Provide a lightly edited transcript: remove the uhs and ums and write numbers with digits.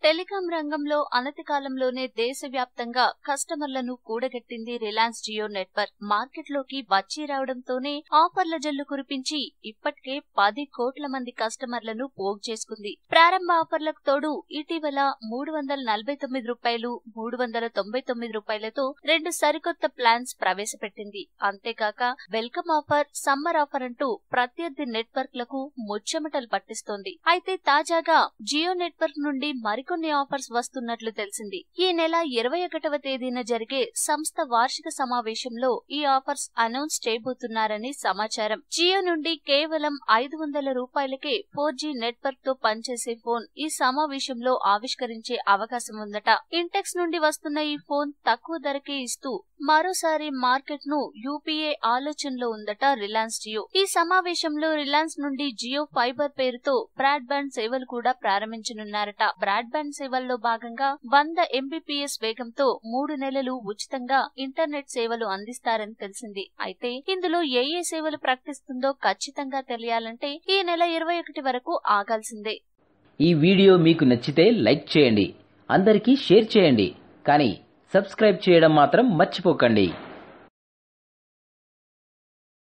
Telecom రంగంలో అనతి కాలంలోనే దేశవ్యాప్తంగా కస్టమర్లను కూడగట్టింది రిలయన్స్ జియో నెట్వర్క్. మార్కెట్లోకి వచ్చి రావడంతోనే ఆఫర్ల జల్లు కురిపించి ఇప్పటికే 10 కోట్ల మంది కస్టమర్లను పోగు చేసుకుంది. ప్రారంభ ఆఫర్లకు తోడు ఇటీవల రూ. 349 2 సరికొత్త ప్లాన్స్ ప్రవేశపెట్టింది. అంతేకాక వెల్కమ్ ఆఫర్, సమ్మర్ ఆఫర్ అంటూ ప్రత్యర్థి నెట్వర్క్ లకు ముచ్చెమటలు పట్టిస్తోంది. అయితే తాజాగా జియో నెట్వర్క్ నుండి మరికొన్ని ఆఫర్స్ వస్తున్నట్లు తెలిసింది. ఈ నెల 21వ తేదీన జరిగే సంస్థ వార్షిక సమావేశంలో ఈ ఆఫర్స్ అనౌన్స్ చేయబోతున్నారని సమాచారం. జియో నుండి కేవలం రూ. 500కే 4G నెట్వర్క్ తో పనిచేసే ఫోన్ ఈ సమావేశంలో ఆవిష్కరించే అవకాశం ఉందట. ఇంటెక్స్ నుండి వస్తున్న ఈ ఫోన్ తక్కువ ధరకే ఇస్తూ మరోసారి మార్కెట్ ను యూపీఏ ఆలోచనలో ఉందట రిలయన్స్ జియో. ఈ సమావేశంలో రిలయన్స్ నుండి జియో ఫైబర్ పేరుతో బ్రాడ్బ్యాండ్ సేవలు కూడా ప్రారంభించనున్నారట. బ్రాడ్బ్యాండ్ సేవల్లో భాగంగా 100 Mbps వేగంతో 3 నెలలు ఉచితంగా ఇంటర్నెట్ సేవలు అందిస్తారని తెలిసింది. అయితే ఇందులో ఏ సేవలు ప్రకటిస్తుందో ఖచ్చితంగా తెలియాలంటే ఈ నెల 21 వరకు ఆగాల్సిందే. ఈ వీడియో మీకు నచ్చితే లైక్ చేయండి, అందరికీ షేర్ చేయండి, కానీ సబ్స్క్రైబ్ చేయడం మాత్రం మర్చిపోకండి.